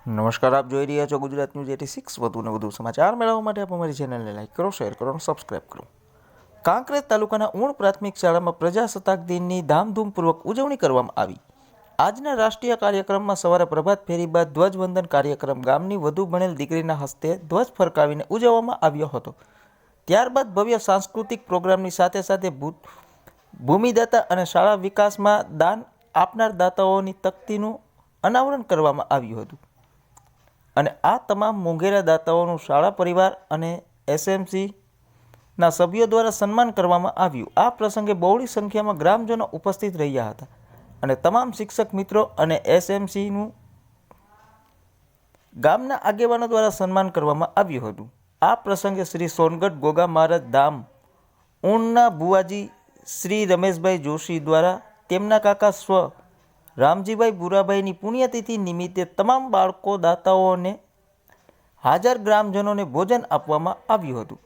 નમસ્કાર, આપ જોઈ રહ્યા છો ગુજરાત ન્યૂઝ 86। વધુને વધુ સમાચાર મેળવવા માટે આપ અમારી ચેનલને લાઈક કરો, શેર કરો અને સબસ્ક્રાઇબ કરો। કાંકરેજ તાલુકાના ઉણ પ્રાથમિક શાળામાં પ્રજાસત્તાક દિનની ધામધૂમપૂર્વક ઉજવણી કરવામાં આવી। આજના રાષ્ટ્રીય કાર્યક્રમમાં સવારે પ્રભાત ફેરી બાદ ધ્વજવંદન કાર્યક્રમ ગામની વધુ ભણેલ દીકરીના હસ્તે ધ્વજ ફરકાવીને ઉજવવામાં આવ્યો હતો। ત્યારબાદ ભવ્ય સાંસ્કૃતિક પ્રોગ્રામની સાથે સાથે ભૂમિદાતા અને શાળા વિકાસમાં દાન આપનાર દાતાઓની તકતીનું અનાવરણ કરવામાં આવ્યું હતું અને આ તમામ મોંઘેરા દાતાઓનું શાળા પરિવાર અને એસએમસીના સભ્યો દ્વારા સન્માન કરવામાં આવ્યું। આ પ્રસંગે બહોળી સંખ્યામાં ગ્રામજનો ઉપસ્થિત રહ્યા હતા અને તમામ શિક્ષક મિત્રો અને એસએમસીનું ગામના આગેવાનો દ્વારા સન્માન કરવામાં આવ્યું હતું। આ પ્રસંગે શ્રી સોનગઢ ગોગા મહારાજ ધામ ઉણના ભુવાજી શ્રી રમેશભાઈ જોશી દ્વારા તેમના કાકા સ્વ રામજીભાઈ બુરાભાઈની પુણ્યતિથિ નિમિત્તે તમામ બાળકો દાતાઓને હાજર ગ્રામજનોને ભોજન આપવામાં આવ્યું હતું।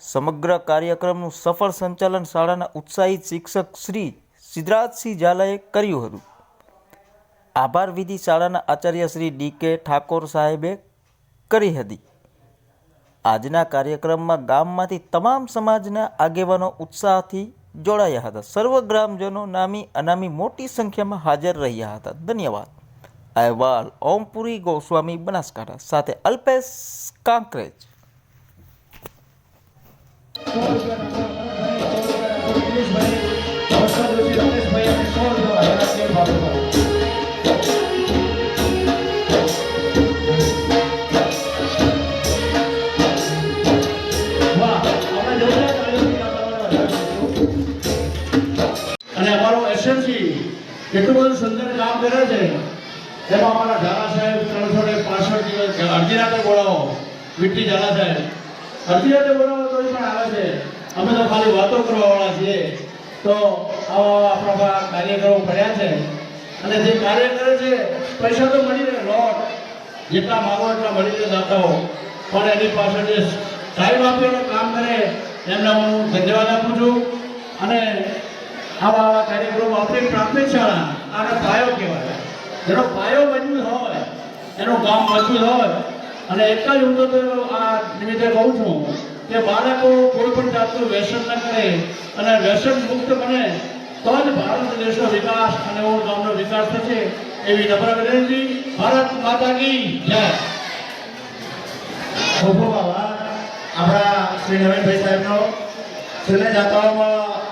સમગ્ર કાર્યક્રમનું સફળ સંચાલન શાળાના ઉત્સાહિત શિક્ષક શ્રી સિદ્ધરાજસિંહ ઝાલાએ કર્યું હતું। આભાર વિધિ શાળાના આચાર્ય શ્રી ડી.કે. ઠાકોર સાહેબે કરી હતી। આજના કાર્યક્રમમાં ગામમાંથી તમામ સમાજના આગેવાનો ઉત્સાહથી જોડાયા હતા। સર્વ ગ્રામજનો નામી અનામી મોટી સંખ્યામાં હાજર રહ્યા હતા। ધન્યવાદ। અહેવાલ ઓમપુરી ગોસ્વામી બનાસકાંઠા સાથે અલ્પેશ કાંકરેજ। અને અમારો એસએમસી એટલું બધું સુંદર કામ કરે છે। એમાં અમારા ઝાલા સાહેબ 365 દિવસ અડધી રાતે બોલાવો, વિટ્ટી ઝાલા સાહેબ અડધી રાતે બોલાવો તો પણ આવે છે। અમે તો ખાલી વાતો કરવાવાળા છીએ। તો આવા આપણા કાર્યક્રમો કર્યા છે અને જે કાર્ય કરે છે પૈસા તો મળી રહે, લોટ જેટલા માગો એટલા મળી રહે દાતાઓ, પણ એની પાછળ જે ટાઈમ આપીને કામ કરે એમને હું ધન્યવાદ આપું છું। અને આવા કાર્યક્રમો આપણી પ્રાથમિક શાળા આનો પાયો કહેવાય। જેનો પાયો મજબૂત હોય એનું ગામ મજબૂત હોય। અને એક જ હું તો આ નિમિત્તે કહું છું કે બાળકો કોઈ પણ જાતનું વ્યસન ન કરે અને વ્યસન મુક્ત બને તો જ ભારત દેશનો વિકાસ અને ગામનો વિકાસ થશે। એવી નમ્ર વિનંતી। ભારત માતા કી જય। ખૂબ ખૂબ આભાર આપણા શ્રી નવીનભાઈ સાહેબનો. છેલ્લે જાતાઓમાં